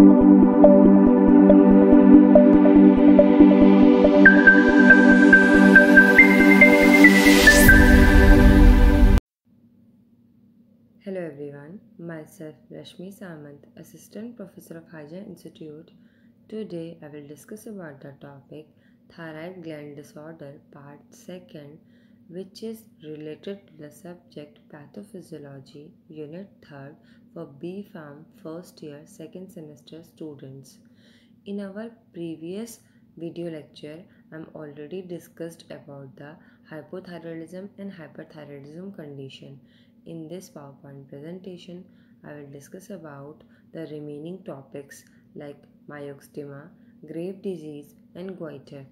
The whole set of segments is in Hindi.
Hello everyone, myself Rashmi Samant, Assistant Professor of Hygiene Institute. Today I will discuss about the topic Thyroid Gland Disorder Part 2nd, which is related to the subject Pathophysiology Unit 3rd for B.Pharm first year 2nd semester students. In our previous video lecture, I am already discussed about the hypothyroidism and hyperthyroidism condition. In this PowerPoint presentation, I will discuss about the remaining topics like myxedema, Graves' disease and goiter.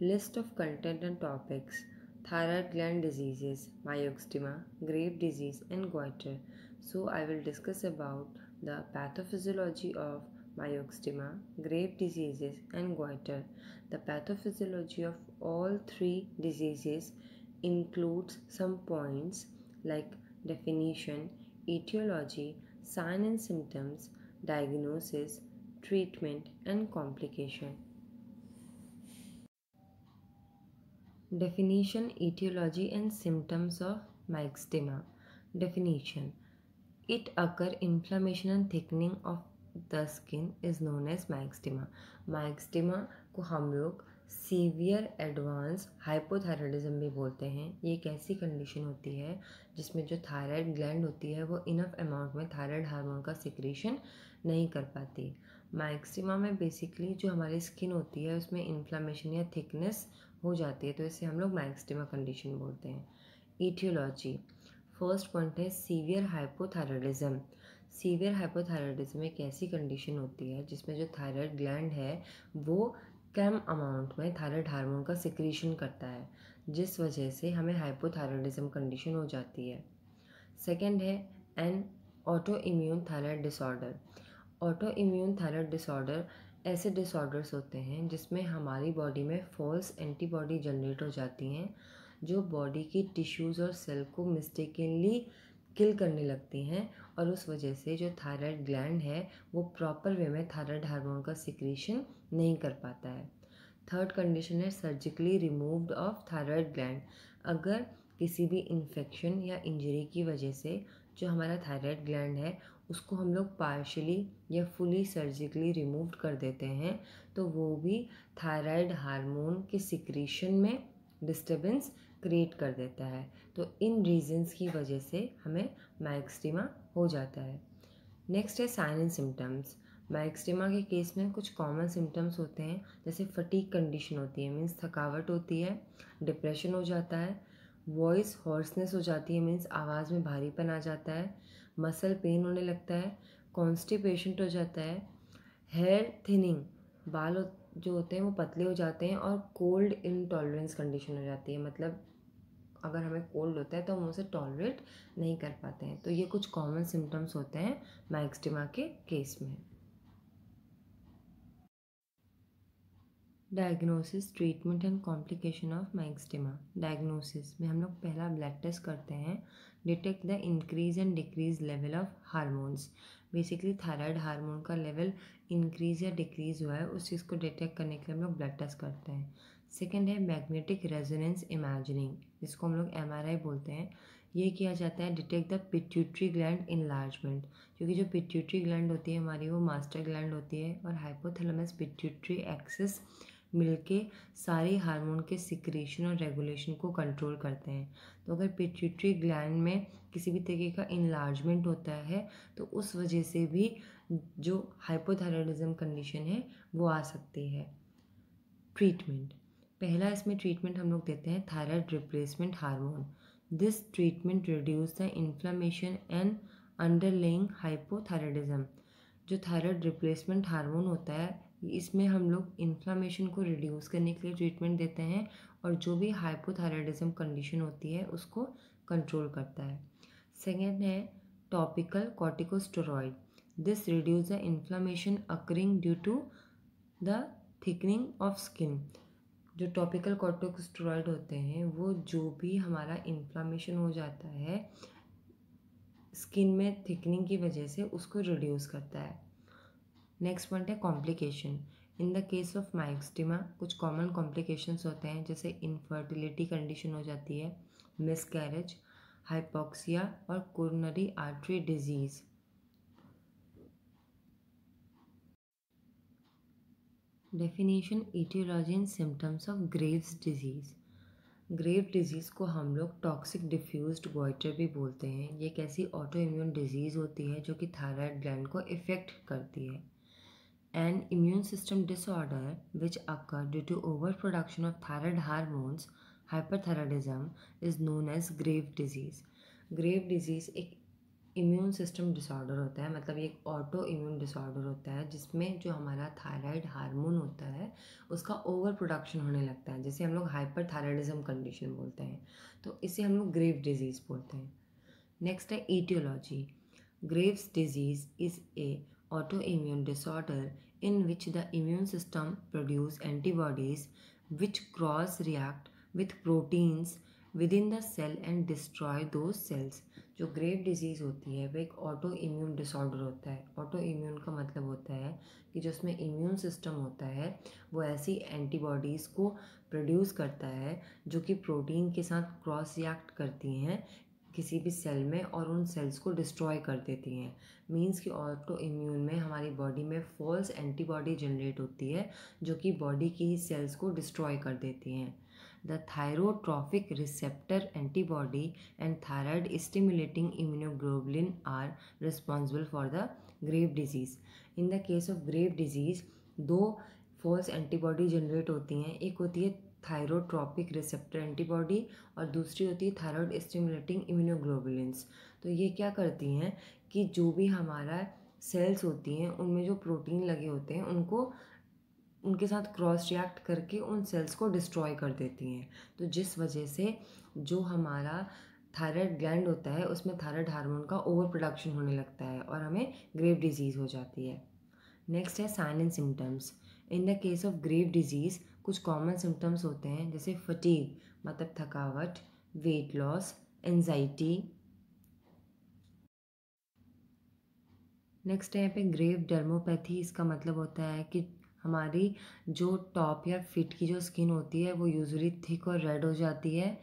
List of content and topics: thyroid gland diseases, myxedema, Graves' disease and goiter. So I will discuss about the pathophysiology of myxedema, Graves' diseases and goiter. The pathophysiology of all three diseases includes some points like definition, etiology, sign and symptoms, diagnosis, treatment and complication. Definition, etiology and symptoms of myxedema. Definition: it occurs inflammation and thickening of the skin is known as myxedema. myxedema को हम लोग सीवियर एडवांस हाइपोथायराइडिज्म भी बोलते हैं। ये एक ऐसी कंडीशन होती है जिसमें जो थायराइड ग्लैंड होती है वो इनफ अमाउंट में थायराइड हार्मोन का सिक्रीशन नहीं कर पाती। myxedema में बेसिकली जो हमारी स्किन होती है उसमें इन्फ्लामेशन या थिकनेस हो जाती है, तो इसे हम लोग myxedema कंडीशन बोलते हैं। ईटियोलॉजी, फर्स्ट पॉइंट है सीवियर हाइपोथायराइडिज्म। सीवियर हाइपोथायराइडिज्म एक ऐसी कंडीशन होती है जिसमें जो थायराइड ग्लैंड है वो कम अमाउंट में थायराइड हार्मोन का सिक्रीशन करता है, जिस वजह से हमें हाइपोथायराइडिज्म कंडीशन हो जाती है। सेकेंड है N auto immune thyroid disorder. Auto immune thyroid disorder ऐसे डिसऑर्डर्स होते हैं जिसमें हमारी बॉडी में फॉल्स एंटीबॉडी जनरेट हो जाती हैं जो बॉडी की टिश्यूज़ और सेल को मिस्टेकनली किल करने लगती हैं, और उस वजह से जो थायराइड ग्लैंड है वो प्रॉपर वे में थायराइड हार्मोन का सिक्रीशन नहीं कर पाता है। थर्ड कंडीशन है surgically removed of thyroid gland. अगर किसी भी इन्फेक्शन या इंजरी की वजह से जो हमारा थायराइड ग्लैंड है उसको हम लोग पार्शियली या फुली सर्जिकली रिमूव कर देते हैं तो वो भी थायराइड हार्मोन के सिक्रीशन में डिस्टर्बेंस क्रिएट कर देता है। तो इन रीजंस की वजह से हमें myxedema हो जाता है। नेक्स्ट है साइन एंड सिम्टम्स। myxedema के केस में कुछ कॉमन सिम्टम्स होते हैं, जैसे फटीग कंडीशन होती है, मीन्स थकावट होती है, डिप्रेशन हो जाता है, वॉइस हॉर्सनेस हो जाती है, मीन्स आवाज़ में भारीपन आ जाता है, मसल पेन होने लगता है, कॉन्स्टिपेशन हो जाता है, हेयर थिनिंग, बाल जो होते हैं वो पतले हो जाते हैं, और कोल्ड इनटॉलरेंस कंडीशन हो जाती है, मतलब अगर हमें कोल्ड होता है तो हम उसे टॉलरेट नहीं कर पाते हैं। तो ये कुछ कॉमन सिम्टम्स होते हैं myxedema के केस में। Diagnosis, treatment and complication of myxedema। Diagnosis में हम लोग पहला ब्लड टेस्ट करते हैं, detect the increase and decrease level of hormones. Basically thyroid hormone का लेवल इंक्रीज या डिक्रीज हुआ है उस चीज़ को डिटेक्ट करने के लिए हम लोग ब्लड टेस्ट करते हैं। सेकेंड है मैग्नेटिक रेजोनेंस इमेजिंग, जिसको हम लोग MRI बोलते हैं। ये किया जाता है detect the pituitary gland enlargement, क्योंकि जो पिट्यूटरी ग्लैंड होती है हमारी वो मास्टर ग्लैंड होती है, और हाइपोथैलेमस पिट्यूटरी एक्सिस मिलके सारी हार्मोन के सिक्रीशन और रेगुलेशन को कंट्रोल करते हैं। तो अगर पिट्यूटरी ग्लैंड में किसी भी तरीके का इनलार्जमेंट होता है तो उस वजह से भी जो हाइपोथायराइडिज्म कंडीशन है वो आ सकती है। ट्रीटमेंट, पहला इसमें ट्रीटमेंट हम लोग देते हैं thyroid replacement hormone. This treatment reduce the inflammation and underlying hypothyroidism. जो थायराइड रिप्लेसमेंट हार्मोन होता है इसमें हम लोग इन्फ्लामेशन को रिड्यूस करने के लिए ट्रीटमेंट देते हैं, और जो भी हाइपोथायराइडिज्म कंडीशन होती है उसको कंट्रोल करता है। सेकेंड है topical corticosteroid. This reduce the inflammation occurring due to the thickening of skin. जो टॉपिकल कॉर्टिकोस्टेरॉइड होते हैं वो जो भी हमारा इन्फ्लामेशन हो जाता है स्किन में थिकनिंग की वजह से उसको रिड्यूस करता है। नेक्स्ट पॉइंट है complication. In the case of myxoedema कुछ कॉमन कॉम्प्लिकेशंस होते हैं, जैसे इनफर्टिलिटी कंडीशन हो जाती है, मिसकैरेज, हाइपोक्सिया और coronary artery disease. Definition, aetiology and symptoms of Graves disease. Grave disease को हम लोग टॉक्सिक डिफ्यूज्ड गॉइटर भी बोलते हैं। ये एक ऐसी ऑटो इम्यून डिजीज़ होती है जो कि थायराइड ग्लैंड को इफ़ेक्ट करती है। An immune system disorder which occur due to overproduction of thyroid hormones, hyperthyroidism, is known as grave disease. Grave disease एक इम्यून सिस्टम डिसऑर्डर होता है, मतलब ये एक ऑटो इम्यून डिसऑर्डर होता है जिसमें जो हमारा थायराइड हार्मोन होता है उसका ओवर प्रोडक्शन होने लगता है, जिसे हम लोग हाइपरथायराइडिज्म कंडीशन बोलते हैं। तो इसे हम लोग ग्रेव डिजीज़ बोलते हैं। नेक्स्ट है etiology. Graves' disease is a autoimmune disorder in which the immune system produce antibodies which cross-react with proteins within the cell and destroy those cells. जो ग्रेव डिजीज़ होती है वो एक ऑटो इम्यून डिसऑर्डर होता है। ऑटो इम्यून का मतलब होता है कि जो उसमें इम्यून सिस्टम होता है वो ऐसी एंटीबॉडीज़ को प्रोड्यूस करता है जो कि प्रोटीन के साथ क्रॉस रिएक्ट करती हैं किसी भी सेल में और उन सेल्स को डिस्ट्रॉय कर देती हैं। मीन्स कि ऑटो इम्यून में हमारी बॉडी में फॉल्स एंटीबॉडी जनरेट होती है जो कि बॉडी की ही सेल्स को डिस्ट्रॉय कर देती हैं। The thyrotropic receptor antibody and thyroid stimulating immunoglobulin are responsible for the grave disease. In the case of grave disease दो फॉल्स एंटीबॉडी जनरेट होती हैं, एक होती है थायरोट्रॉपिक रिसेप्टर एंटीबॉडी और दूसरी होती है थायराइड स्टिमुलेटिंग इम्यूनोग्लोबुलिन्स। तो ये क्या करती हैं कि जो भी हमारा सेल्स होती हैं उनमें जो प्रोटीन लगे होते हैं उनको उनके साथ क्रॉस रिएक्ट करके उन सेल्स को डिस्ट्रॉय कर देती हैं। तो जिस वजह से जो हमारा थायराइड ग्लैंड होता है उसमें थायराइड हार्मोन का ओवर प्रोडक्शन होने लगता है और हमें ग्रेव डिजीज़ हो जाती है। नेक्स्ट है sign and symptoms. In the case of grave disease कुछ कॉमन सिम्टम्स होते हैं, जैसे फटीग मतलब थकावट, वेट लॉस, एंजाइटी। नेक्स्ट है यहाँ पे ग्रेव डर्मोपैथी। इसका मतलब होता है कि हमारी जो टॉप या फिट की जो स्किन होती है वो यूजुअली थिक और रेड हो जाती है।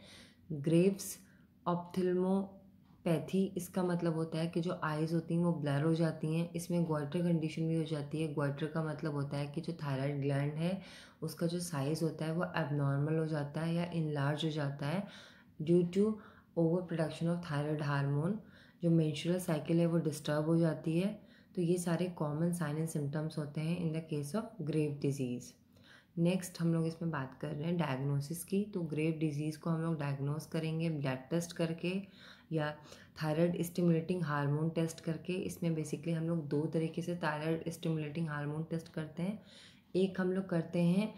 ग्रेव्स ऑप्थेल्मोपैथी, इसका मतलब होता है कि जो आइज़ होती हैं वो ब्लर हो जाती हैं। इसमें ग्वाइटर कंडीशन भी हो जाती है। ग्वाइटर का मतलब होता है कि जो थायराइड ग्लैंड है उसका जो साइज़ होता है वो एबनॉर्मल हो जाता है या इनलार्ज हो जाता है due to over production of thyroid hormone. जो मेंस्ट्रुअल साइकिल है वो डिस्टर्ब हो जाती है। तो ये सारे कॉमन साइन एंड सिम्टम्स होते हैं in the case of grave disease. Next हम लोग इसमें बात कर रहे हैं डायग्नोसिस की। तो ग्रेव डिजीज़ को हम लोग डायग्नोस करेंगे ब्लड टेस्ट करके या थायराइड स्टिमुलेटिंग हार्मोन टेस्ट करके। इसमें बेसिकली हम लोग दो तरीके से थायराइड स्टिमुलेटिंग हार्मोन टेस्ट करते हैं। एक हम लोग करते हैं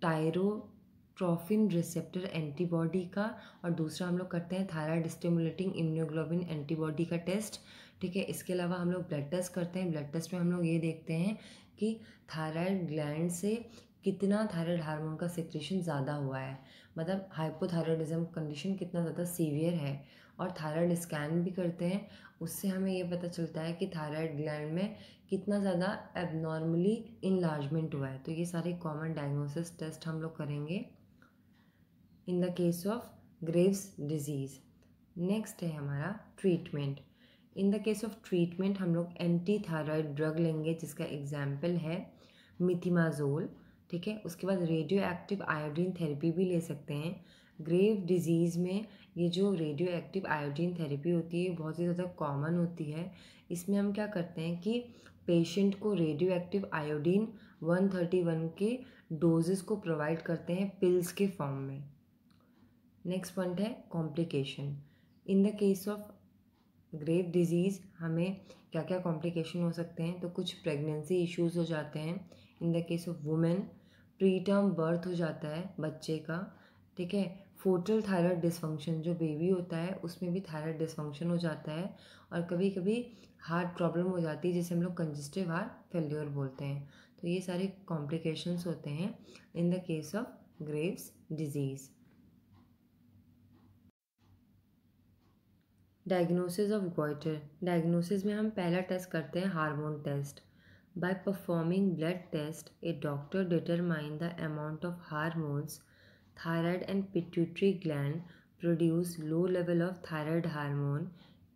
टायरोट्रोफिन रिसेप्टर एंटीबॉडी का और दूसरा हम लोग करते हैं थायराइड स्टिमुलेटिंग इम्यूनोग्लोबिन एंटीबॉडी का टेस्ट। ठीक है, इसके अलावा हम लोग ब्लड टेस्ट करते हैं। ब्लड टेस्ट में हम लोग ये देखते हैं कि थायराइड ग्लैंड से कितना थायराइड हार्मोन का सिक्रेशन ज़्यादा हुआ है, मतलब हाइपोथायराइडिज्म कंडीशन कितना ज़्यादा सीवियर है। और थायराइड स्कैन भी करते हैं, उससे हमें ये पता चलता है कि थायराइड ग्लैंड में कितना ज़्यादा एबनॉर्मली इनलार्जमेंट हुआ है। तो ये सारे कॉमन डायग्नोसिस टेस्ट हम लोग करेंगे इन the case of Graves disease. Next है हमारा treatment. In the case of treatment हम लोग एंटी थायराइड ड्रग लेंगे जिसका एग्जाम्पल है मिथिमाजोल। ठीक है, उसके बाद रेडियो एक्टिव आयोडीन थेरेपी भी ले सकते हैं। ग्रेव डिजीज़ में ये जो रेडियो एक्टिव आयोडीन थेरेपी होती है बहुत ही ज़्यादा कॉमन होती है। इसमें हम क्या करते हैं कि पेशेंट को रेडियो एक्टिव आयोडीन 131 के डोजेस को प्रोवाइड करते हैं पिल्स के फॉर्म में। नेक्स्ट पॉइंट है complication. In the case of grave disease हमें क्या क्या कॉम्प्लिकेशन हो सकते हैं, तो कुछ प्रेगनेंसी इश्यूज हो जाते हैं। In the case of women pre term birth हो जाता है बच्चे का। ठीक है, फोटल थायराइड डिसफंक्शन, जो बेबी होता है उसमें भी थायराइड डिसफंक्शन हो जाता है। और कभी कभी हार्ट प्रॉब्लम हो जाती है जिसे हम लोग कंजेस्टिव हार्ट फेल्योर बोलते हैं। तो ये सारे कॉम्प्लिकेशंस होते हैं in the case of Graves disease. Diagnosis of goitre. Diagnosis में हम पहला टेस्ट करते हैं hormone test. By performing blood test a doctor determine the amount of hormones thyroid and pituitary gland produce low level of thyroid hormone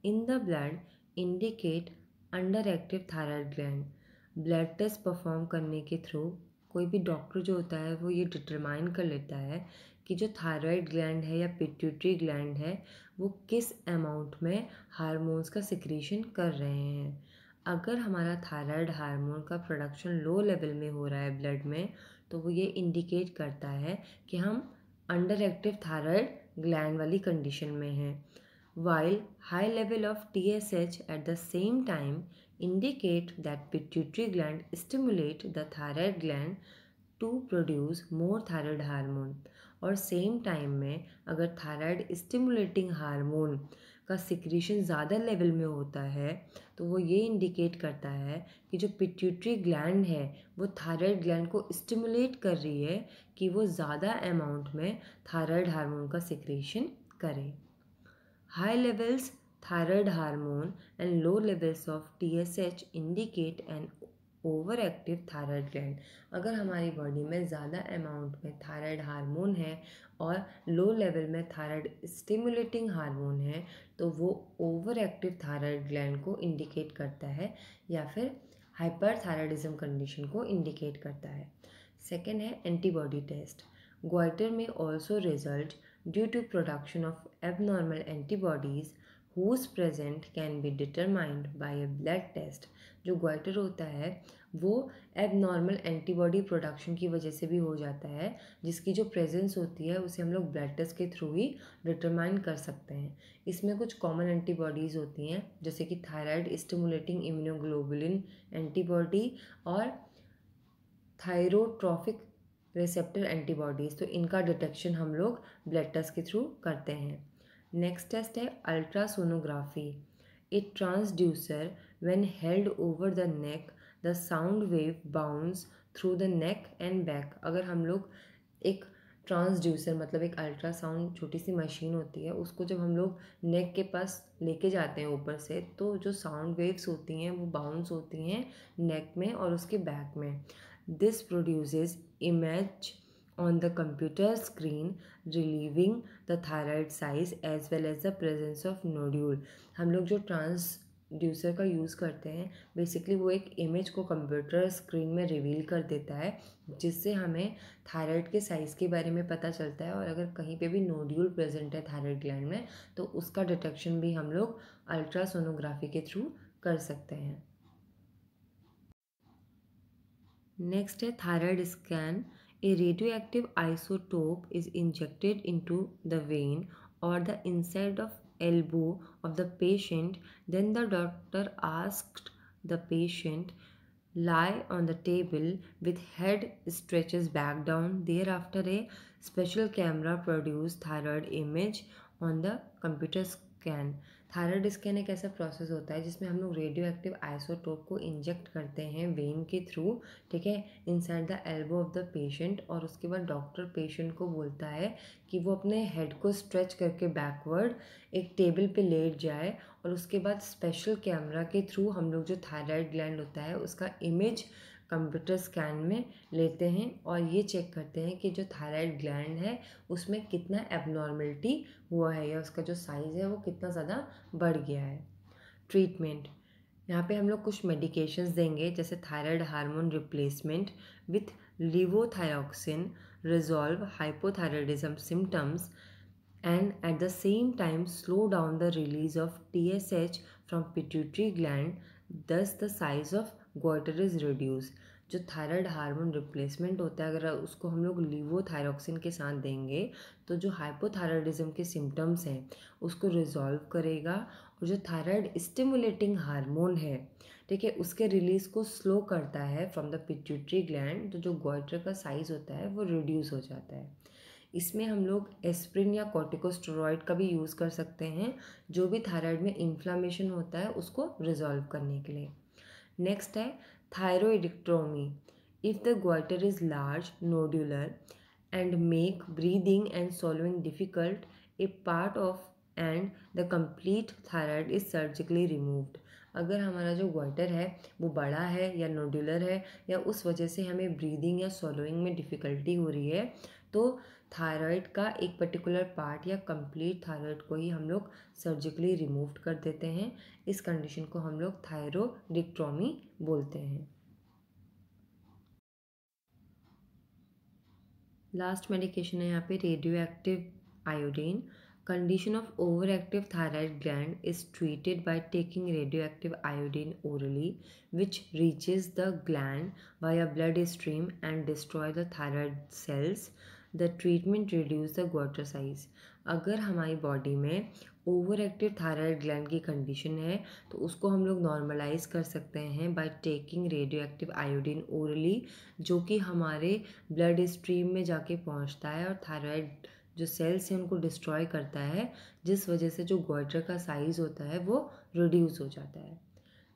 in the blood indicate underactive thyroid gland। Blood test perform करने के थ्रू कोई भी डॉक्टर जो होता है वो ये डिटरमाइन कर लेता है कि जो थायराइड ग्लैंड है या पिट्यूटरी ग्लैंड है वो किस अमाउंट में हार्मोन्स का सिक्रीशन कर रहे हैं। अगर हमारा थायराइड हार्मोन का प्रोडक्शन लो लेवल में हो रहा है ब्लड में, तो वो ये इंडिकेट करता है कि हम अंडर एक्टिव थायराइड ग्लैंड वाली कंडीशन में हैं। While high level of TSH at the same time indicate that pituitary gland stimulate the thyroid gland to produce more thyroid hormone। और सेम टाइम में अगर थायराइड स्टिमुलेटिंग हार्मोन का सिक्रीशन ज़्यादा लेवल में होता है तो वो ये इंडिकेट करता है कि जो पिट्यूटरी ग्लैंड है वो थायराइड ग्लैंड को स्टिमुलेट कर रही है कि वो ज़्यादा अमाउंट में थायराइड हार्मोन का सिक्रीशन करे। High levels thyroid hormone and low levels of TSH indicate an overactive thyroid gland। अगर हमारी बॉडी में ज़्यादा अमाउंट में थायराइड हार्मोन है और लो लेवल में थायराइड स्टिमुलेटिंग हार्मोन है तो वो ओवर एक्टिव थायराइड ग्लैंड को इंडिकेट करता है या फिर हाइपरथायराइडिज्म कंडीशन को इंडिकेट करता है। सेकेंड है antibody test. Goiter may also result due to production of abnormal antibodies whose present can be determined by a blood test। जो goiter होता है वो abnormal antibody production की वजह से भी हो जाता है, जिसकी जो presence होती है उसे हम लोग blood test के थ्रू ही determine कर सकते हैं। इसमें कुछ common antibodies होती हैं जैसे कि thyroid stimulating immunoglobulin antibody और थायरोट्रॉफिक रिसेप्टर एंटीबॉडीज़, तो इनका डिटेक्शन हम लोग ब्लड टेस्ट के थ्रू करते हैं। नेक्स्ट टेस्ट है ultrasonography. A transducer when held over the neck the sound wave bounce through the neck and back. अगर हम लोग एक ट्रांसड्यूसर मतलब एक अल्ट्रासाउंड छोटी सी मशीन होती है उसको जब हम लोग नेक के पास लेके जाते हैं ऊपर से, तो जो साउंड वेव्स होती हैं वो बाउंस होती हैं नेक में और उसके बैक में। This produces image on the computer screen relieving the thyroid size as well as the presence of nodule। हम लोग जो ट्रांसड्यूसर का यूज़ करते हैं बेसिकली वो एक इमेज को कंप्यूटर स्क्रीन में रिवील कर देता है जिससे हमें थायराइड के साइज़ के बारे में पता चलता है और अगर कहीं पे भी नोड्यूल प्रेजेंट है थायराइड ग्लैंड में तो उसका डिटेक्शन भी हम लोग अल्ट्रासोनोग्राफी के थ्रू कर सकते हैं। नेक्स्ट है thyroid scan. A radioactive isotope is injected into the vein और the inside of elbow of the patient। Then the doctor asked the patient lie on the table with head stretches back down। Thereafter a special camera produced thyroid image on the computer scan। Thyroid scan एक ऐसा प्रोसेस होता है जिसमें हम लोग रेडियो एक्टिव आइसोटोप को इंजेक्ट करते हैं वेन के थ्रू, ठीक है, inside the elbow of the patient. और उसके बाद डॉक्टर पेशेंट को बोलता है कि वो अपने हेड को स्ट्रेच करके बैकवर्ड एक टेबल पे लेट जाए और उसके बाद स्पेशल कैमरा के थ्रू हम लोग जो थायराइड ग्लैंड होता है उसका इमेज कंप्यूटर स्कैन में लेते हैं और ये चेक करते हैं कि जो थायराइड ग्लैंड है उसमें कितना एबनॉर्मलिटी हुआ है या उसका जो साइज़ है वो कितना ज़्यादा बढ़ गया है। ट्रीटमेंट, यहाँ पे हम लोग कुछ मेडिकेशंस देंगे जैसे thyroid hormone replacement with levothyroxine resolve hypothyroidism symptoms and at the same time slow down the release of TSH from pituitary gland, thus the size of goiter is reduced। जो थायराइड हार्मोन रिप्लेसमेंट होता है अगर उसको हम लोग लिवोथायरोक्सिन के साथ देंगे तो जो हाइपोथायराइडिज्म के सिम्टम्स हैं उसको रिजॉल्व करेगा और जो थायराइड स्टिमुलेटिंग हार्मोन है, ठीक है, उसके रिलीज़ को स्लो करता है फ्रॉम द पिट्यूटरी ग्लैंड, तो जो गोइटर का साइज़ होता है वो रिड्यूस हो जाता है। इसमें हम लोग एस्प्रिन या कॉर्टिकोस्टेरॉइड का भी यूज़ कर सकते हैं जो भी थायराइड में इन्फ्लामेशन होता है उसको रिजॉल्व करने के लिए। नेक्स्ट है thyroidectomy. If the goitre is large nodular and make breathing and swallowing difficult, a part of and the complete thyroid is surgically removed. अगर हमारा जो ग्वाइटर है वो बड़ा है या नोडुलर है या उस वजह से हमें ब्रीदिंग या swallowing में डिफ़िकल्टी हो रही है, तो थायराइड का एक पर्टिकुलर पार्ट या कंप्लीट थायराइड को ही हम लोग सर्जिकली रिमूव कर देते हैं। इस कंडीशन को हम लोग थायरोइडेक्टोमी बोलते हैं। लास्ट मेडिकेशन है यहाँ पे radio active iodine. Condition of over active thyroid gland is treated by taking radio active iodine orally which reaches the gland via blood stream and destroy the thyroid cells. The treatment reduce the goiter size. अगर हमारी बॉडी में ओवर एक्टिव थायराइड ग्लैंड की कंडीशन है तो उसको हम लोग नॉर्मलाइज कर सकते हैं by taking radio active iodine orally, जो कि हमारे ब्लड स्ट्रीम में जाके पहुंचता है और थायराइड जो सेल्स हैं उनको डिस्ट्रॉय करता है, जिस वजह से जो गोइटर का साइज़ होता है वो रिड्यूस हो जाता है।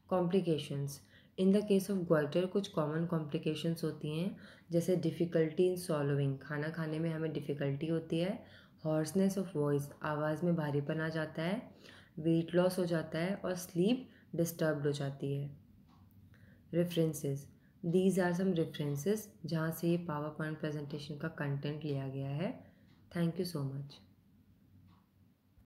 Complications in the case of goitre कुछ कॉमन कॉम्प्लिकेशंस होती हैं, जैसे डिफ़िकल्टी इन सॉलोइंग, खाना खाने में हमें डिफ़िकल्टी होती है, हॉर्सनेस ऑफ वॉइस, आवाज़ में भारीपन आ जाता है, वेट लॉस हो जाता है और स्लीप डिस्टर्ब्ड हो जाती है। References, these are some references जहाँ से ये पावर पॉइंट प्रेजेंटेशन का कंटेंट लिया गया है। Thank you so much.